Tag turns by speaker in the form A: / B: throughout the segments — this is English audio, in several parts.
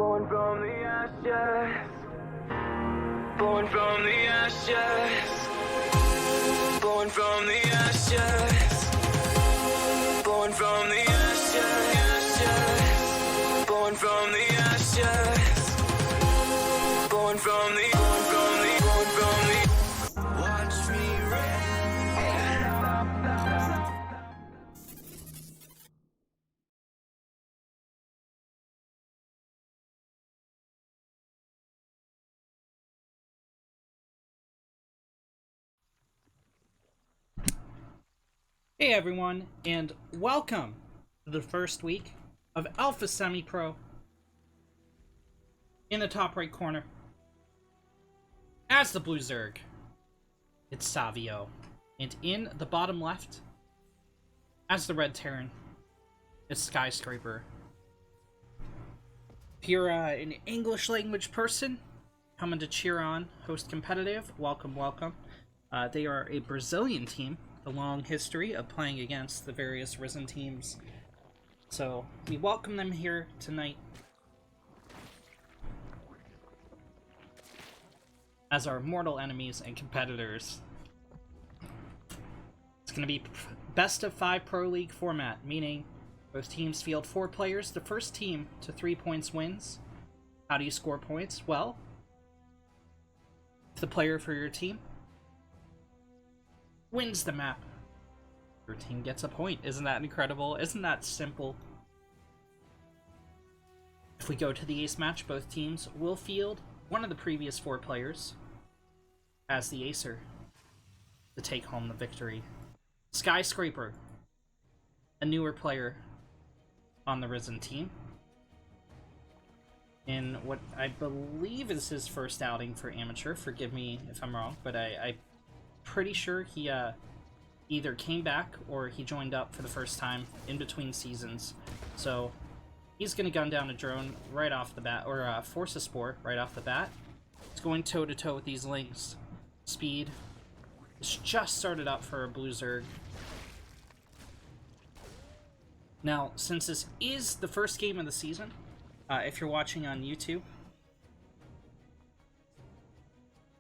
A: Born from the ashes. Born from the ashes. Born from the ashes. Born from the ashes. Born from the ashes. Born from the. Watch me rain.
B: Hey everyone, and welcome to the first week of Alpha Semi-Pro. In the top right corner, as the Blue Zerg, it's Savio. And in the bottom left, as the Red Terran, it's Skyscraper. If you're an English language person coming to cheer on Host Competitive, welcome, welcome. They are a Brazilian team, a long history of playing against the various Ris3n teams. So we welcome them here tonight as our mortal enemies and competitors. It's going to be best of 5 Pro League format, meaning both teams field 4 players. The first team to 3 points wins. How do you score points? Well, if the player for your team wins the map, your team gets a point. Isn't that incredible? Isn't that simple? If we go to the ace match, both teams will field one of the previous 4 players as the acer to take home the victory. Skyscraper, a newer player on the Ris3n team, in what I believe is his first outing for amateur. Forgive me if I'm wrong, but I'm pretty sure he either came back or he joined up for the first time in between seasons. So he's going to gun down a drone right off the bat, or force a spore right off the bat. It's going toe-to-toe with these links. Speed. It's just started up for a Blue Zerg. Now, since this is the first game of the season, if you're watching on YouTube,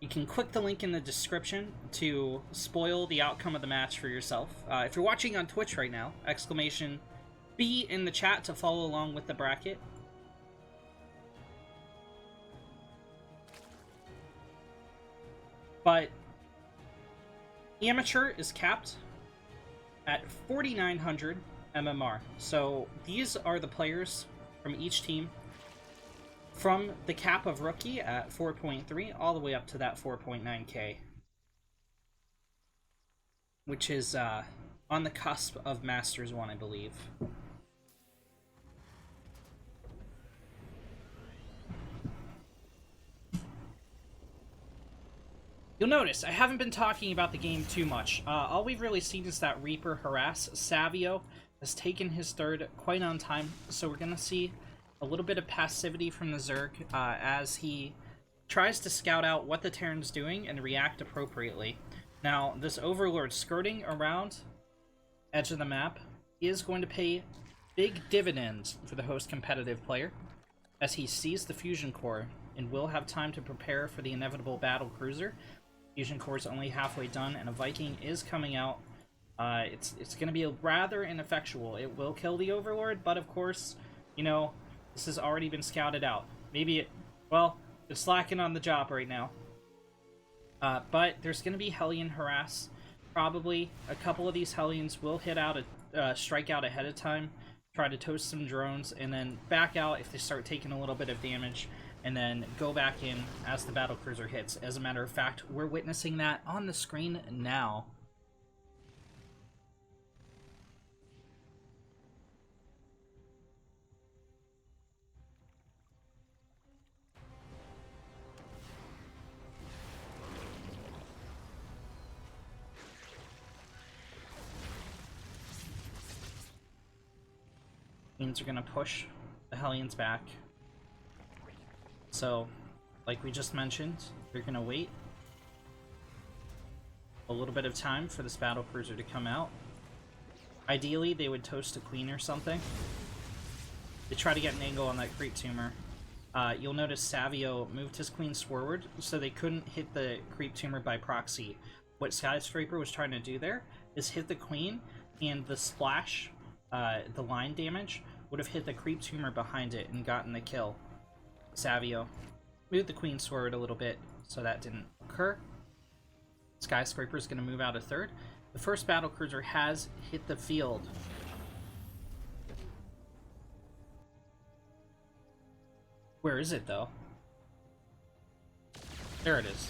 B: you can click the link in the description to spoil the outcome of the match for yourself. If you're watching on Twitch right now, exclamation B in the chat to follow along with the bracket. But amateur is capped at 4,900 MMR. So these are the players from each team, from the cap of rookie at 4.3 all the way up to that 4.9k, which is on the cusp of Masters 1, I believe. You'll notice I haven't been talking about the game too much. All we've really seen is that Reaper harass. Savio has taken his third quite on time, so we're going to see a little bit of passivity from the Zerg as he tries to scout out what the Terran's doing and react appropriately. Now, this Overlord skirting around edge of the map is going to pay big dividends for the Host Competitive player, as he sees the Fusion Core and will have time to prepare for the inevitable battle cruiser. Fusion Core is only halfway done, and a Viking is coming out. It's going to be rather ineffectual. It will kill the Overlord, but of course, you know, this has already been scouted out. Maybe it's slacking on the job right now. But there's going to be Hellion harass. Probably a couple of these Hellions will hit out strike out ahead of time, try to toast some drones, and then back out if they start taking a little bit of damage, and then go back in as the battlecruiser hits. As a matter of fact, we're witnessing that on the screen now. Means are going to push the Hellions back. So, like we just mentioned, you're going to wait a little bit of time for this battlecruiser to come out. Ideally, they would toast a queen or something. They try to get an angle on that creep tumor. You'll notice Savio moved his queens forward, so they couldn't hit the creep tumor by proxy. What Skyscraper was trying to do there is hit the queen, and the splash, the line damage, would have hit the creep tumor behind it and gotten the kill. Savio moved the queens forward a little bit, so that didn't occur. Skyscraper's going to move out a third. The first battlecruiser has hit the field. Where is it, though? There it is.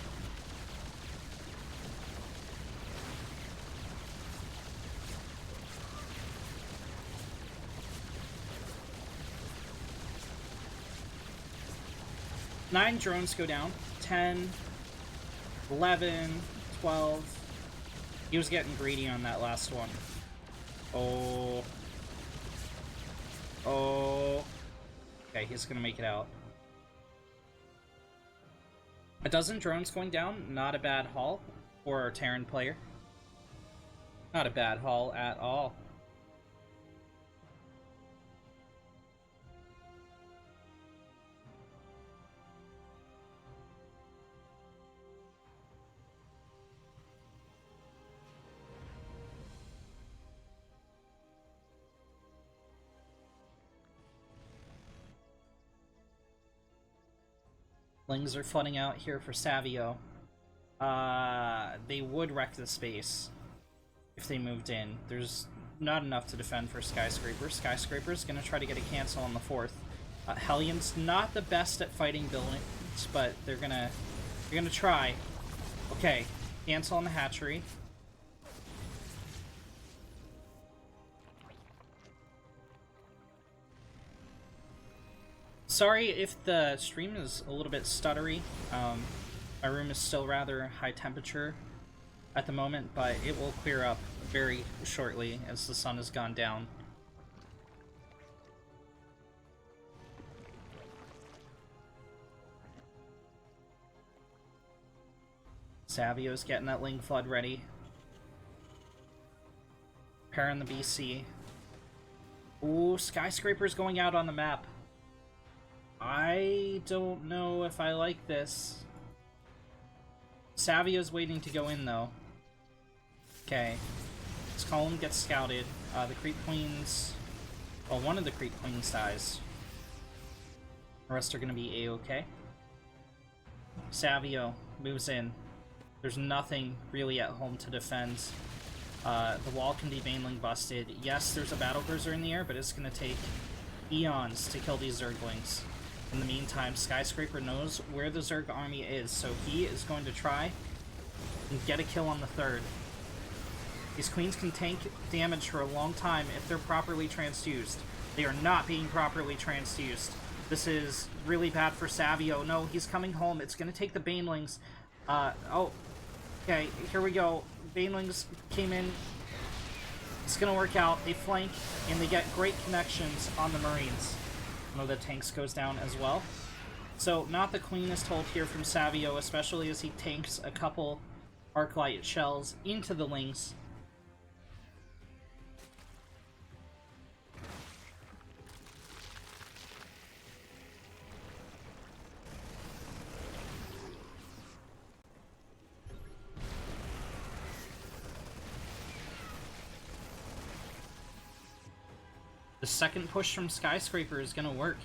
B: Nine drones go down. 10, 11, 12. He was getting greedy on that last one. Oh. Oh. Okay, he's gonna make it out. A dozen drones going down, not a bad haul for our Terran player. Not a bad haul at all. Lings are flooding out here for Savio. They would wreck the space if they moved in. There's not enough to defend for Skyscraper. Skyscraper's gonna try to get a cancel on the fourth. Hellion's not the best at fighting buildings, but they're gonna try. Okay, cancel on the hatchery. Sorry if the stream is a little bit stuttery. My room is still rather high temperature at the moment, but it will clear up very shortly as the sun has gone down. Savio's getting that Ling Flood ready. Pairing the BC. Ooh, Skyscraper's going out on the map. I don't know if I like this. Savio's waiting to go in, though. Okay. This column gets scouted. The Creep Queens... Well, one of the Creep Queens dies. The rest are going to be A-okay. Savio moves in. There's nothing really at home to defend. The wall can be Baneling busted. Yes, there's a Battlecruiser in the air, but it's going to take eons to kill these Zerglings. In the meantime, Skyscraper knows where the Zerg army is, so he is going to try and get a kill on the third. These queens can tank damage for a long time if they're properly transfused. They are not being properly transfused. This is really bad for Savio. No, he's coming home. It's going to take the Banelings. Oh, okay, here we go. Banelings came in. It's going to work out. They flank, and they get great connections on the Marines. One of the tanks goes down as well. So, not the cleanest hold here from Savio, especially as he tanks a couple Arclight shells into the Lings. The second push from Skyscraper is going to work.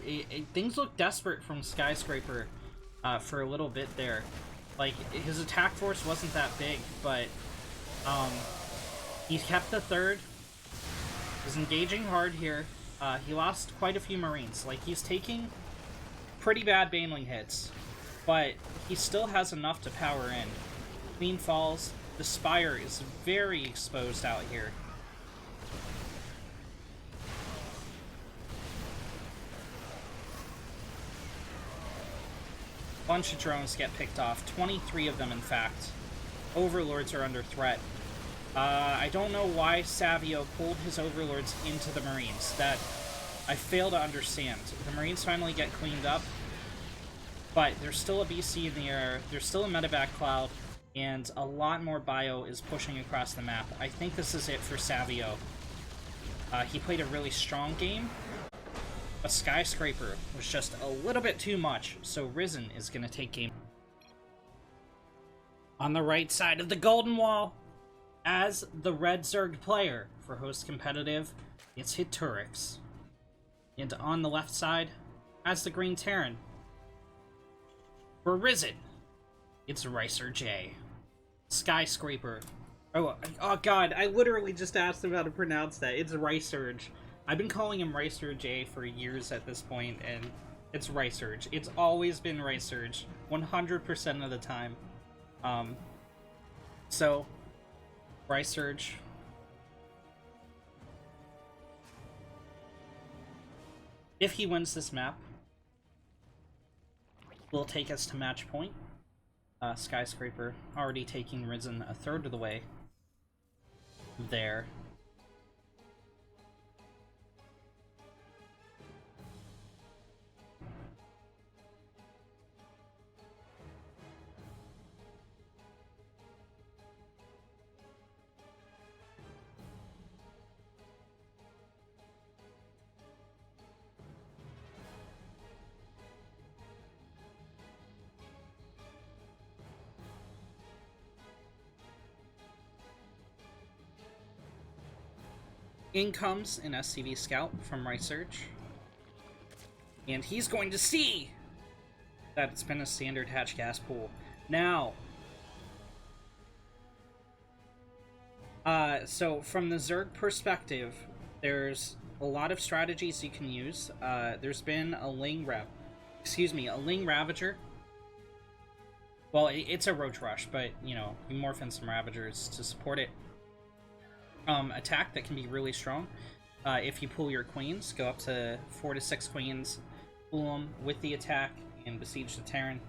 B: Things look desperate from Skyscraper for a little bit there. Like, his attack force wasn't that big, but he kept the third. He's engaging hard here. He lost quite a few Marines. Like, he's taking pretty bad Baneling hits, but he still has enough to power in. Queen falls. The Spire is very exposed out here. Bunch of drones get picked off. 23 of them, in fact. Overlords are under threat. I don't know why Savio pulled his Overlords into the Marines. That I fail to understand. The Marines finally get cleaned up, but there's still a BC in the air, there's still a medevac cloud, and a lot more bio is pushing across the map. I think this is it for Savio. He played a really strong game, but Skyscraper was just a little bit too much, so Ris3n is going to take game. On the right side of the Golden Wall, as the red Zerg player for host competitive, it's Hiturix. And on the left side, as the green Terran, for Ris3n, it's Ris3J. Skyscraper. Oh god, I literally just asked him how to pronounce that. It's Ris3. I've been calling him Ris3J for years at this point, and it's Ris3. It's always been Ris3, 100% of the time. So, Ris3. If he wins this map, will take us to match point. Skyscraper already taking Ris3n a third of the way there. In comes an SCV scout from Ris3, and he's going to see that it's been a standard hatch gas pool. Now, so from the Zerg perspective, there's a lot of strategies you can use. There's been a Ling Ravager. Well, it's a Roach Rush, but, you know, you morph in some Ravagers to support it. Attack that can be really strong. If you pull your queens, go up to 4 to 6 queens, pull them with the attack, and besiege the Terran.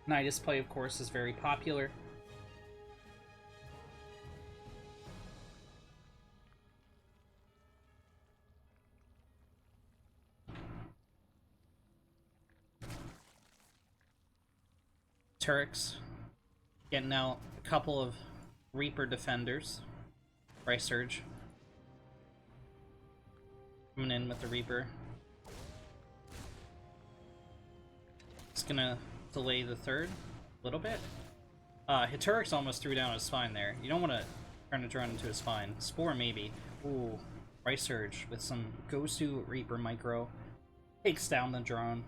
B: Nidus play, of course, is very popular. Turks getting out a couple of Reaper defenders. Ris3 coming in with the Reaper. It's gonna delay the third a little bit. Hiturix almost threw down his spine there. You don't want to turn a drone into a spine. Spore maybe. Ooh, Ris3 with some Gosu Reaper micro takes down the drone.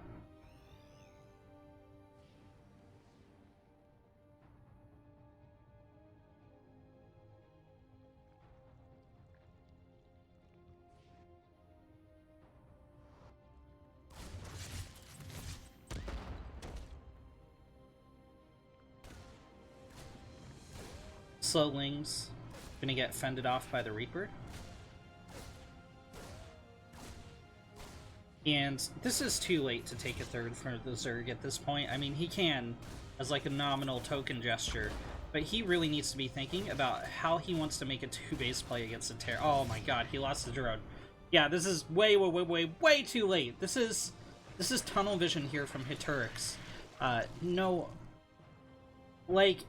B: Slowling's gonna get fended off by the Reaper. And this is too late to take a third for the Zerg at this point. I mean, he can, as like a nominal token gesture, but he really needs to be thinking about how he wants to make a 2-base play against a Terran. Oh my god, he lost the drone. Yeah, this is way too late. This is tunnel vision here from Hiturix. No, like,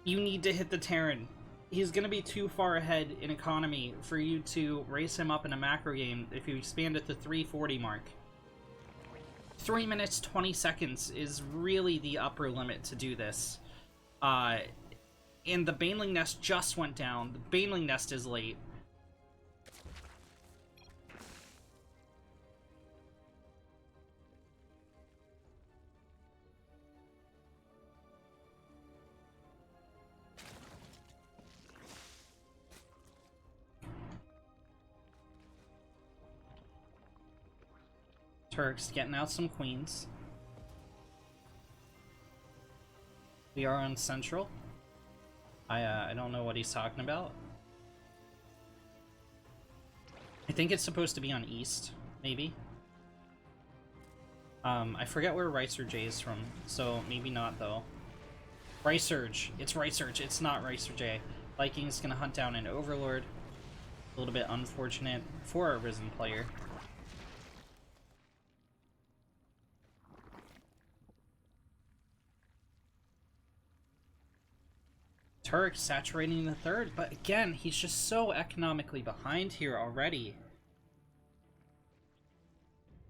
B: you need to hit the Terran. He's going to be too far ahead in economy for you to race him up in a macro game if you expand at the 340 mark. 3 minutes 20 seconds is really the upper limit to do this. And the Baneling Nest just went down. The Baneling Nest is late. Turks getting out some queens. We are on Central. I don't know what he's talking about. I think it's supposed to be on East, maybe. I forget where Ris3J is from, so maybe not though. Ris3, it's Ris3, it's not Ris3J. Viking's gonna hunt down an Overlord. A little bit unfortunate for a Ris3n player. Turk saturating the third, but again, he's just so economically behind here already.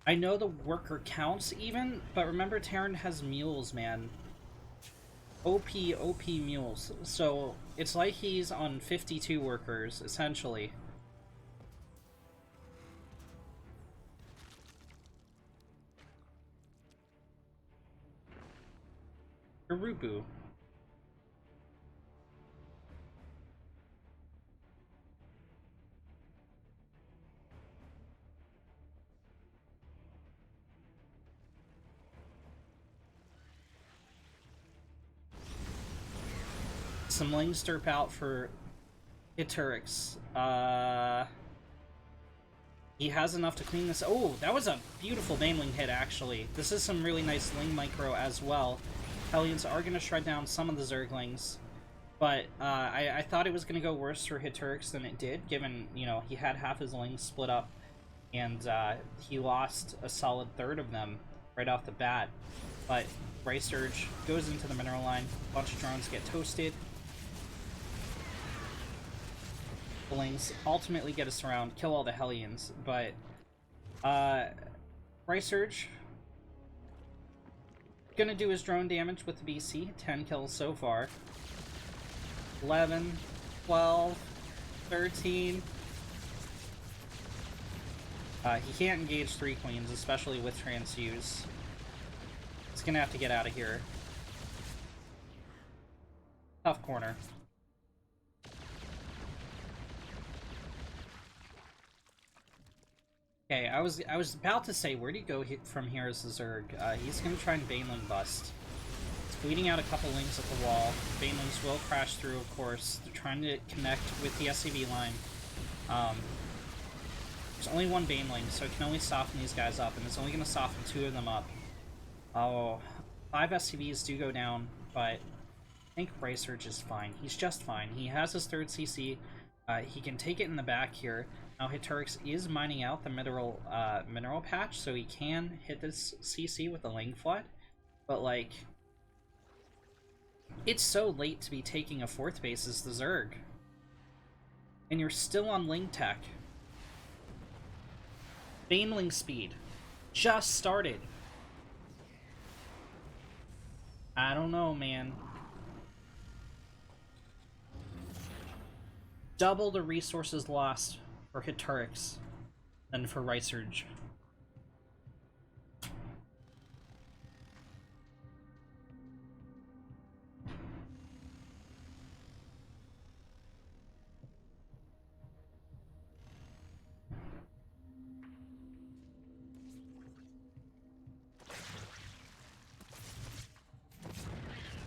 B: I know the worker counts even, but remember Terran has mules, man. OP mules. So it's like he's on 52 workers, essentially. Urubu. Some Lings derp out for Hiturix. He has enough to clean this. Oh, that was a beautiful Baneling hit, actually. This is some really nice Ling micro as well. Hellions are going to shred down some of the Zerglings. But I thought it was going to go worse for Hiturix than it did, given, you know, he had half his Lings split up. And he lost a solid third of them right off the bat. But Ris3n goes into the mineral line. A bunch of drones get toasted. The Lings ultimately get us around, kill all the Hellions, but Ris3n gonna do his drone damage with the BC. 10 kills so far. 11, 12, 13. He can't engage 3 queens, especially with transuse. He's gonna have to get out of here. Tough corner. Okay, I was about to say, where do you go from here as the Zerg? He's gonna try and Baneling bust. He's bleeding out a couple Lings at the wall. Banelings will crash through, of course. They're trying to connect with the SCV line. There's only one Baneling, so it can only soften these guys up, and it's only gonna soften 2 of them up. Oh, 5 SCVs do go down, but I think Ris3n is fine. He's just fine. He has his 3rd CC. He can take it in the back here. Now Hiturix is mining out the mineral patch, so he can hit this CC with the Ling Flood. But, like, it's so late to be taking a 4th base as the Zerg. And you're still on Ling Tech. Baneling speed. Just started. I don't know, man. Double the resources lost for Hiturix than for Ris3n.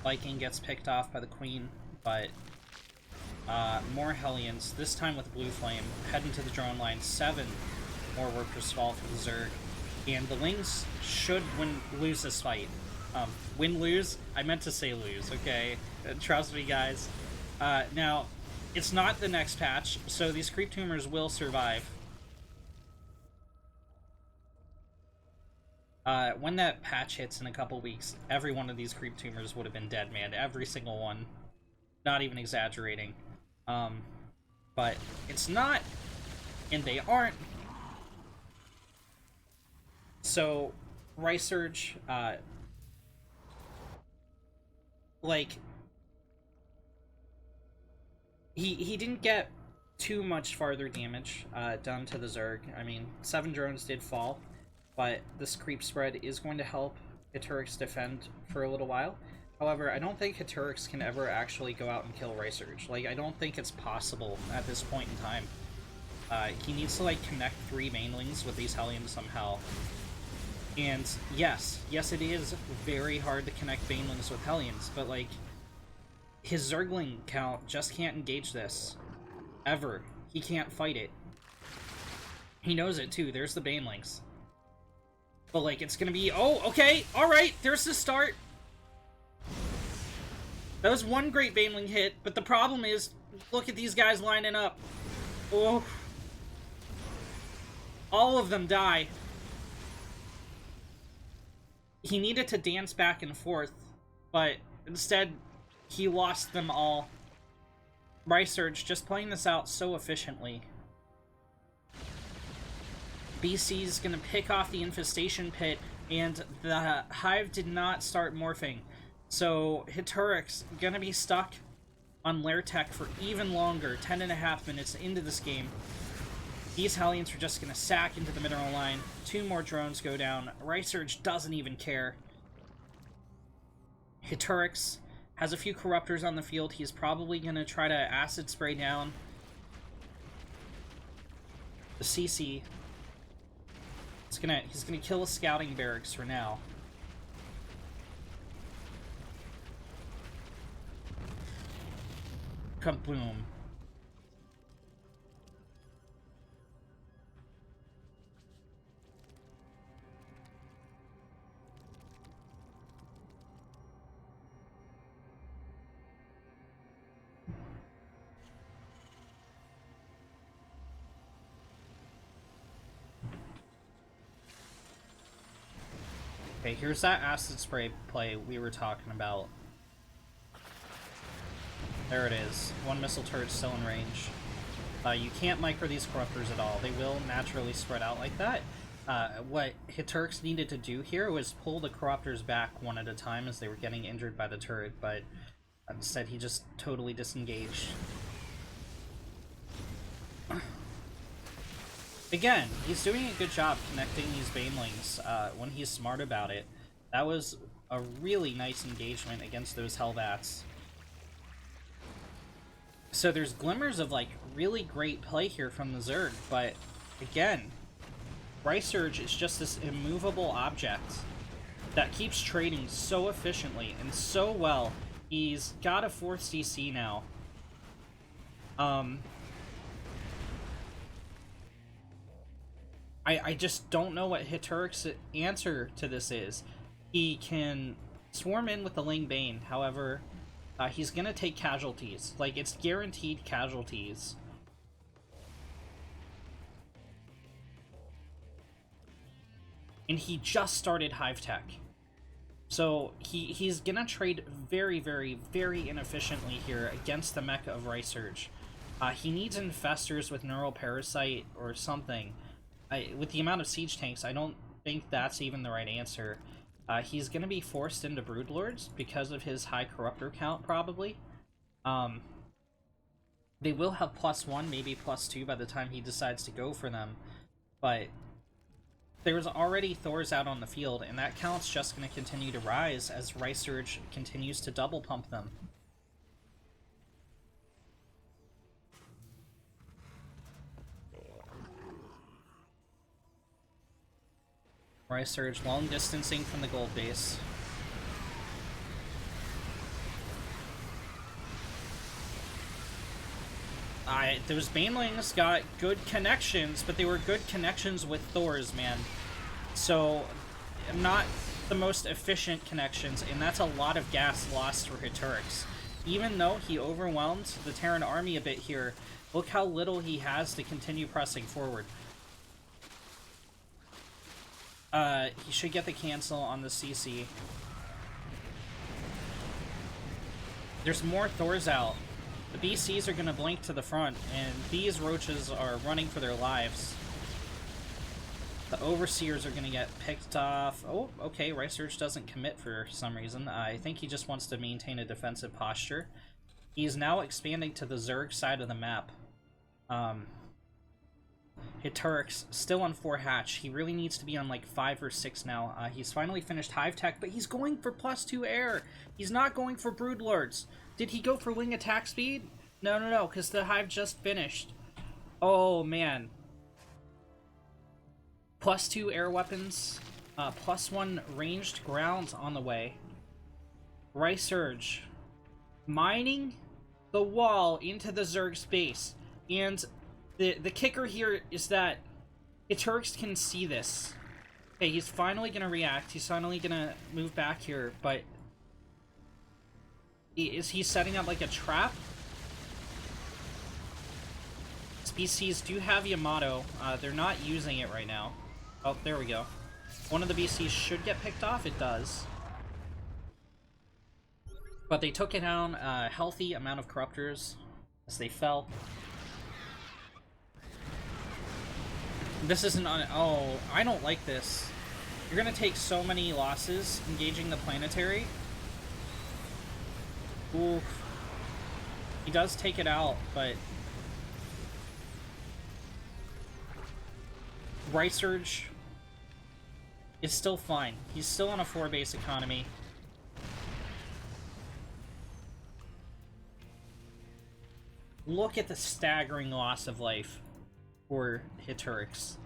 B: Viking gets picked off by the Queen, but more Hellions, this time with Blue Flame, head into the drone line. 7 more workers fall for the Zerg. And the Lings should lose this fight. Win-lose? I meant to say lose, okay? Trust me, guys. Now, it's not the next patch, so these creep tumors will survive. When that patch hits in a couple weeks, every one of these creep tumors would have been dead, man. Every single one. Not even exaggerating. But it's not, and they aren't. So, Ris3n, like, he didn't get too much farther damage done to the Zerg. I mean, 7 drones did fall, but this creep spread is going to help Hiturix defend for a little while. However, I don't think Hiturix can ever actually go out and kill Ris3n. Like, I don't think it's possible at this point in time. He needs to, like, connect 3 Banelings with these Hellions somehow. And yes, it is very hard to connect Banelings with Hellions, but, like, his Zergling count just can't engage this. Ever. He can't fight it. He knows it, too. There's the Banelings. But, like, it's gonna be... Oh, okay! Alright! There's the start! That was one great Baneling hit, but the problem is, look at these guys lining up. Oh. All of them die. He needed to dance back and forth, but instead, he lost them all. Ris3n just playing this out so efficiently. BC's gonna pick off the infestation pit, and the hive did not start morphing. So Hiturix gonna be stuck on Lair Tech for even longer, 10.5 minutes into this game. These Hellions are just gonna sack into the mineral line. 2 more drones go down. Ris3n doesn't even care. Hiturix has a few Corruptors on the field. He's probably gonna try to acid spray down the CC. He's gonna kill a scouting barracks for now. Kaboom. Okay, here's that acid spray play we were talking about. There it is. 1 missile turret still in range. You can't micro these Corruptors at all. They will naturally spread out like that. What Hiturix needed to do here was pull the Corruptors back one at a time as they were getting injured by the turret, but instead he just totally disengaged. Again, he's doing a good job connecting these Banelings when he's smart about it. That was a really nice engagement against those Hellbats. So there's glimmers of, like, really great play here from the Zerg, but again, Ris3n is just this immovable object that keeps trading so efficiently and so well. He's got a 4th CC now. I just don't know what Hiturix's answer to this is. He can swarm in with the Ling Bane, however, he's gonna take casualties. Like, it's guaranteed casualties. And he just started Hive Tech. So he's gonna trade very, very, very inefficiently here against the mecha of Ris3n. He needs infestors with Neural Parasite or something. With the amount of siege tanks, I don't think that's even the right answer. He's going to be forced into Broodlords because of his high Corruptor count, probably. They will have +1, maybe +2 by the time he decides to go for them. But there's already Thors out on the field, and that count's just going to continue to rise as Ris3n continues to double pump them. Ris3n long distancing from the gold base. Those Banelings got good connections, but they were good connections with Thors, man. So, not the most efficient connections, and that's a lot of gas lost for Hiturix. Even though he overwhelmed the Terran army a bit here, look how little he has to continue pressing forward. He should get the cancel on the CC. There's more Thors out. The BCs are gonna blink to the front, and these roaches are running for their lives. The Overseers are gonna get picked off. Oh, okay, Ris3n doesn't commit for some reason. I think he just wants to maintain a defensive posture. He's now expanding to the Zerg side of the map. Hiturix still on 4 hatch. He really needs to be on like 5 or 6 now. He's finally finished Hive Tech, but he's going for +2 air. He's not going for Broodlords. Did he go for wing attack speed? No, because the Hive just finished. Oh, man. +2 air weapons. +1 ranged grounds on the way. Ris3n mining the wall into the Zerg space. And the kicker here is that Hiturix can see this. Okay, he's finally gonna react. He's finally gonna move back here, but is he setting up like a trap? Species do have Yamato. They're not using it right now. Oh, there we go. One of the BCs should get picked off. It does. But they took it down a healthy amount of Corruptors. as they fell. This isn't on. Oh, I don't like this. You're gonna take so many losses engaging the planetary. Oof. He does take it out, but Ris3n is still fine. He's still on a 4-base economy. Look at the staggering loss of life for Hiturix.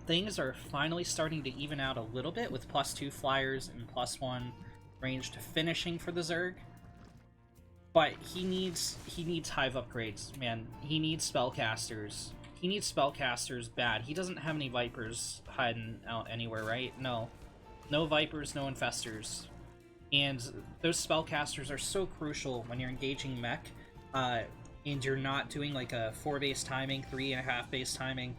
B: Things are finally starting to even out a little bit with +2 flyers and +1 ranged finishing for the Zerg. But he needs hive upgrades, man. He needs spellcasters. He needs spellcasters bad. He doesn't have any Vipers hiding out anywhere, right? No. No Vipers, no Infestors. And those spellcasters are so crucial when you're engaging mech, and you're not doing like a 4-base timing, 3.5 base timing,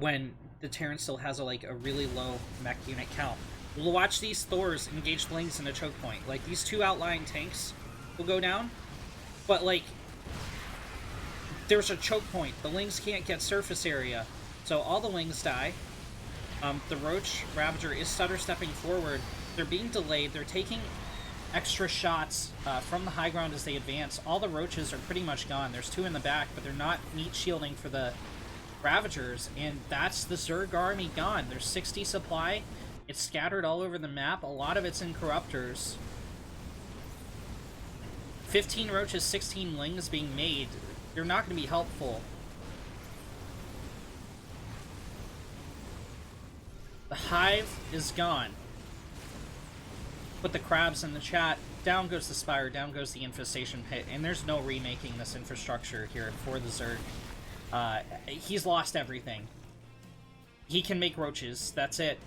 B: when the Terran still has a really low mech unit count. We'll watch these Thors engage Lings in a choke point. Like, these 2 outlying tanks will go down, but like, there's a choke point. The Lings can't get surface area, so all the Lings die. The Roach Ravager is stutter stepping forward. They're being delayed. They're taking extra shots from the high ground as they advance. All the Roaches are pretty much gone. There's 2 in the back, but they're not meat shielding for the Ravagers, and that's the Zerg army gone. There's 60 supply. It's scattered all over the map. A lot of it's in Corruptors. 15 Roaches, 16 Lings being made. They're not going to be helpful. The Hive is gone. Put the crabs in the chat. Down goes the Spire, down goes the Infestation Pit, and there's no remaking this infrastructure here for the Zerg. He's lost everything. He can make Roaches, that's it.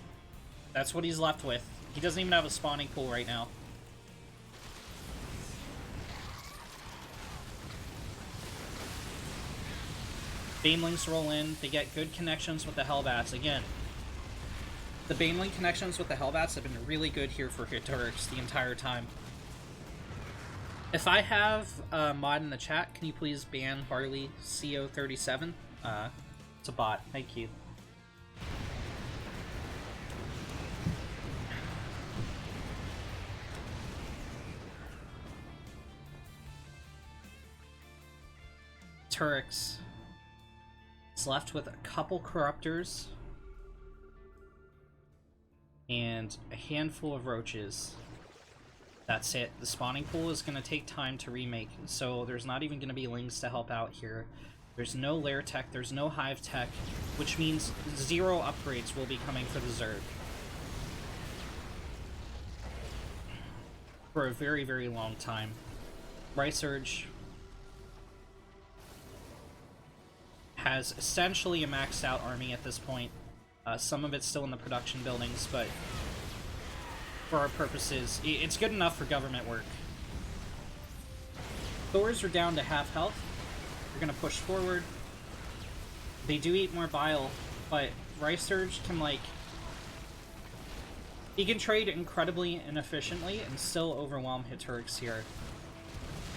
B: That's what he's left with. He doesn't even have a spawning pool right now. Banelings roll in. They get good connections with the Hellbats. Again, the Baneling connections with the Hellbats have been really good here for Hiturix the entire time. If I have a mod in the chat, can you please ban Barley CO37? It's a bot. Thank you. Turix is left with a couple Corruptors and a handful of Roaches. That's it. The spawning pool is going to take time to remake, so there's not even going to be Lings to help out here. There's no Lair Tech, there's no Hive Tech, which means 0 upgrades will be coming for the Zerg for a very, very long time. Ris3n has essentially a maxed out army at this point. Some of it's still in the production buildings, but for our purposes, it's good enough for government work. Thors are down to half health. They're gonna push forward. They do eat more bile, but Ris3n can, like, he can trade incredibly inefficiently and still overwhelm Hiturix here.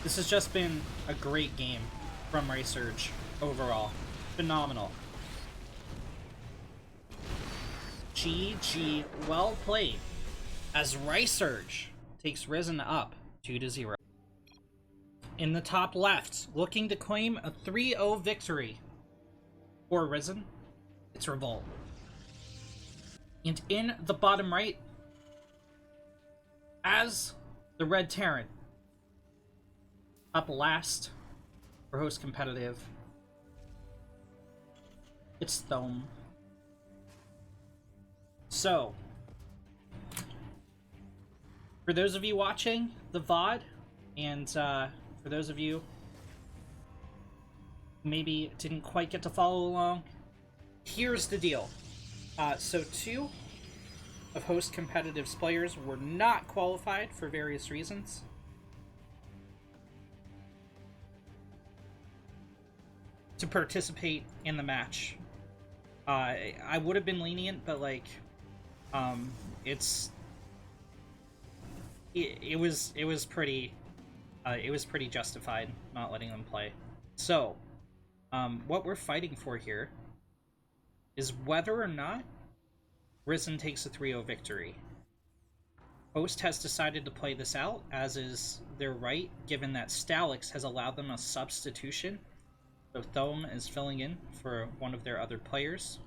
B: This has just been a great game from Ris3n overall. Phenomenal. GG, well played, as Ris3n takes Ris3n up 2-0. In the top left, looking to claim a 3-0 victory for Ris3n, it's Revolt. And in the bottom right, as the Red Terran, up last for host competitive, it's Thome. So, for those of you watching the VOD, and for those of you who maybe didn't quite get to follow along, here's the deal. So 2 of host competitive's players were not qualified for various reasons. To participate in the match. I would have been lenient, but like, it was pretty It was pretty justified not letting them play. So, what we're fighting for here is whether or not Ris3n takes a 3-0 victory. Host has decided to play this out, as is their right, given that Stalix has allowed them a substitution. So Thome is filling in for one of their other players.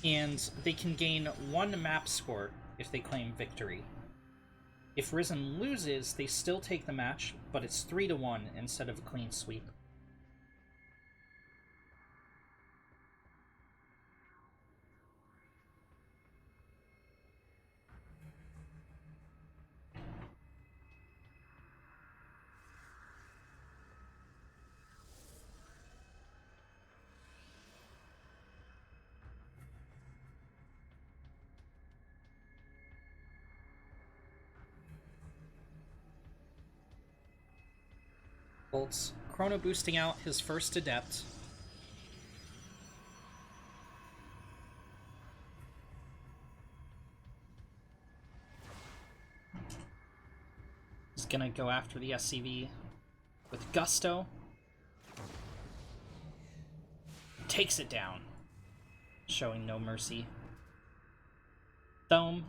B: And they can gain 1 map score if they claim victory. If Ris3n loses, they still take the match, but it's 3-1 instead of a clean sweep. Bolts chrono boosting out his first adept. He's gonna go after the SCV with gusto. Takes it down, showing no mercy. Thome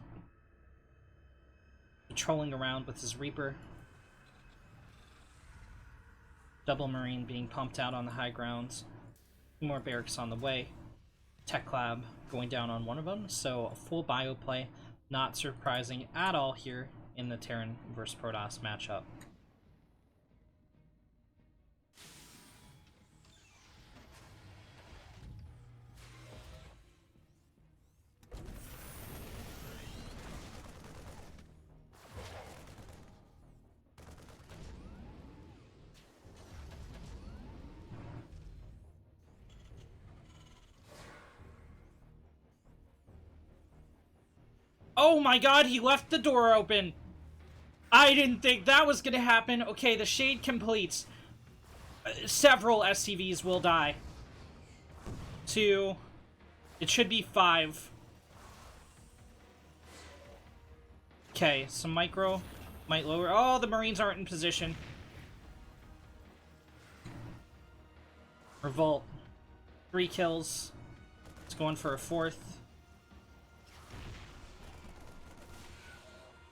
B: patrolling around with his Reaper. Double Marine being pumped out on the high grounds. 2 more barracks on the way. Tech Lab going down on one of them, so a full bio play. Not surprising at all here in the Terran vs Protoss matchup. Oh my god, he left the door open! I didn't think that was gonna happen. Okay, the Shade completes. Several SCVs will die. 2. It should be 5. Okay, some micro might lower. Oh, the Marines aren't in position. Revolt. 3 kills. It's going for a 4th.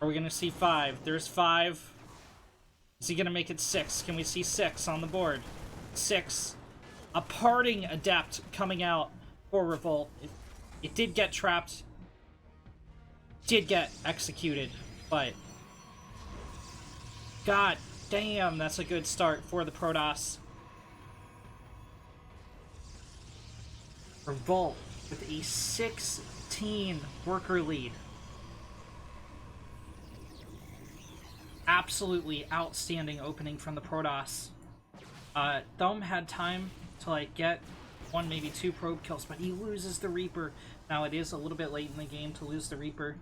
B: Are we gonna see 5? There's 5. Is he gonna make it 6? Can we see 6 on the board? 6. A parting adept coming out for Revolt. It did get trapped. Did get executed, but god damn, that's a good start for the Protoss. Revolt with a 16 worker lead. Absolutely outstanding opening from the Protoss. Thome had time to like get 1, maybe 2 probe kills, but he loses the Reaper. Now it is a little bit late in the game to lose the Reaper.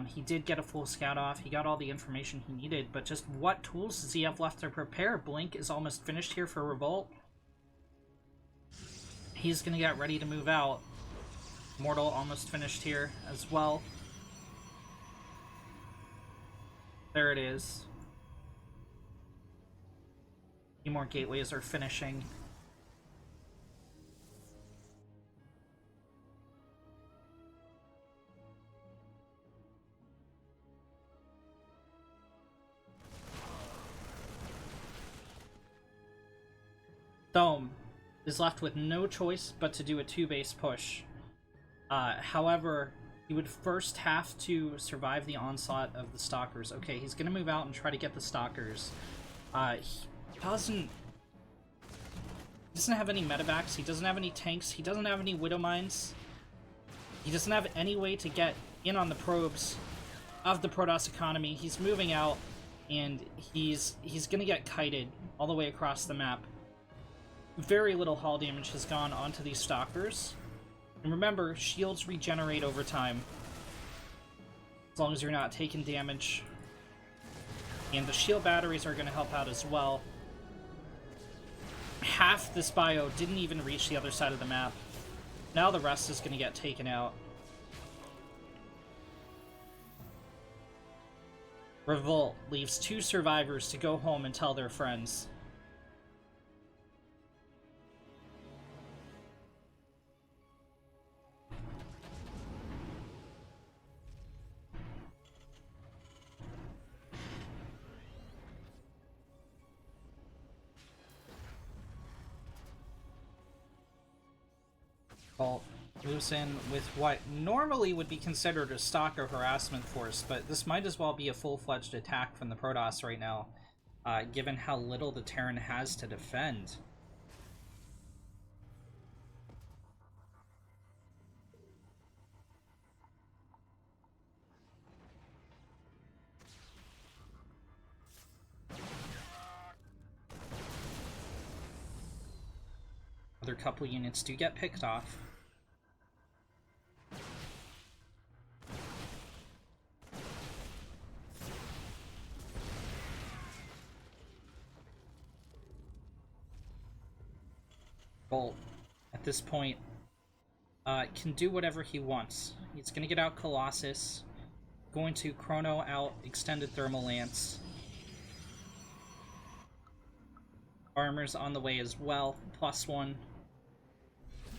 B: He did get a full scout off. He got all the information he needed, but just what tools does he have left to prepare? Blink is almost finished here for Revolt. He's gonna get ready to move out. Mortal almost finished here as well. There it is. A few more gateways are finishing. Thome is left with no choice but to do a 2-base push. However, he would first have to survive the onslaught of the Stalkers. Okay, he's gonna move out and try to get the Stalkers. He doesn't have any medevacs, he doesn't have any tanks, he doesn't have any Widow Mines. He doesn't have any way to get in on the probes of the Protoss economy. He's moving out, and he's gonna get kited all the way across the map. Very little hull damage has gone onto these Stalkers. And remember, shields regenerate over time, as long as you're not taking damage. And the shield batteries are going to help out as well. half this bio didn't even reach the other side of the map. Now the rest is going to get taken out. Revolt leaves 2 survivors to go home and tell their friends. Revolt moves in with what normally would be considered a stalker harassment force, but this might as well be a full-fledged attack from the Protoss right now, given how little the Terran has to defend. Other couple units do get picked off. Bolt, at this point, can do whatever he wants. He's going to get out Colossus, going to chrono out Extended Thermal Lance. Armor's on the way as well, +1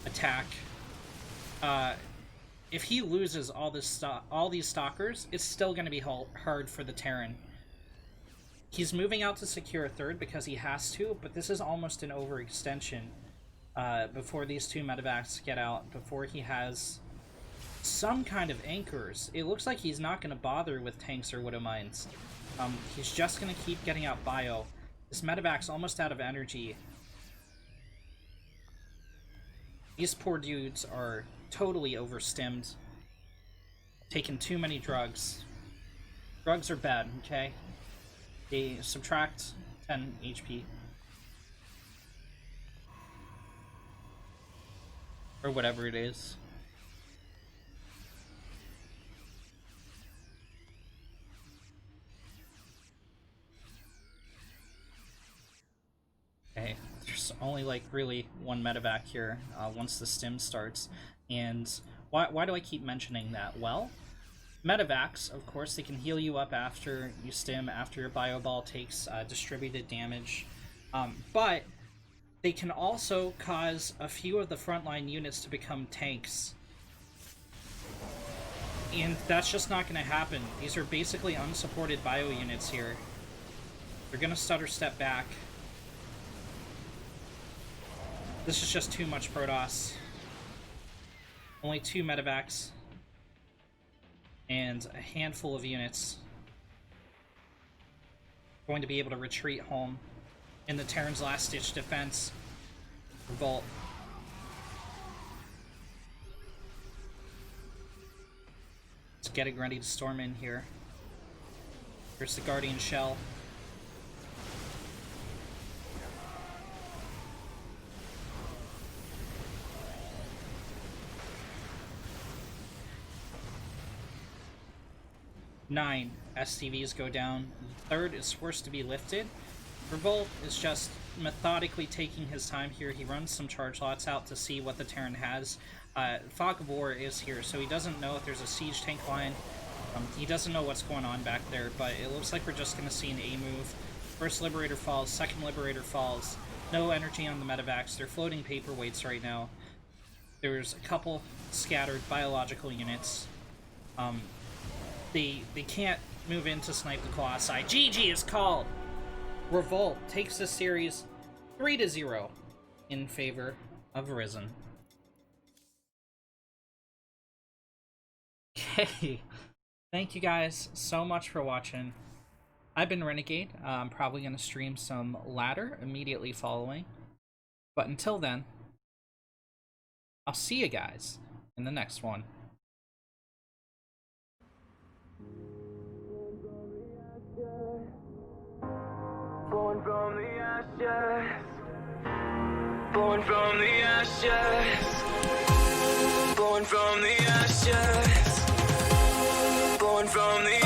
B: attack. If he loses all these stalkers, it's still going to be hard for the Terran. He's moving out to secure a 3rd because he has to, but this is almost an overextension. Before these 2 medevacs get out, before he has some kind of anchors. It looks like he's not going to bother with tanks or widow mines. He's just going to keep getting out bio. This medevac's almost out of energy. These poor dudes are totally overstimmed. Taking too many drugs. Drugs are bad, okay? They subtract 10 HP. Or whatever it is. Okay, there's only like really 1 medevac here once the stim starts. And why do I keep mentioning that? Well, medevacs, of course, they can heal you up after you stim, after your bio ball takes distributed damage. But they can also cause a few of the frontline units to become tanks. And that's just not going to happen. These are basically unsupported bio units here. They're going to stutter step back. This is just too much Protoss. Only 2 medevacs. And a handful of units going to be able to retreat home in the Terran's last-ditch defense. Revolt. It's getting ready to storm in here. Here's the Guardian Shell. Nine SCVs go down. The 3rd is forced to be lifted. Revolt is just methodically taking his time here. He runs some charge lots out to see what the Terran has. Fog of War is here, so he doesn't know if there's a siege tank line. He doesn't know what's going on back there, but it looks like we're just going to see an A move. First Liberator falls, second Liberator falls. No energy on the medevacs. They're floating paperweights right now. There's a couple scattered biological units. They can't move in to snipe the Colossi. GG is called! Revolt takes the series 3-0 in favor of Ris3n. Okay, thank you guys so much for watching. I've been Renegade. I'm probably going to stream some ladder immediately following. But until then, I'll see you guys in the next one.
A: Born from the ashes. Born from the ashes. Born from the ashes. Born from the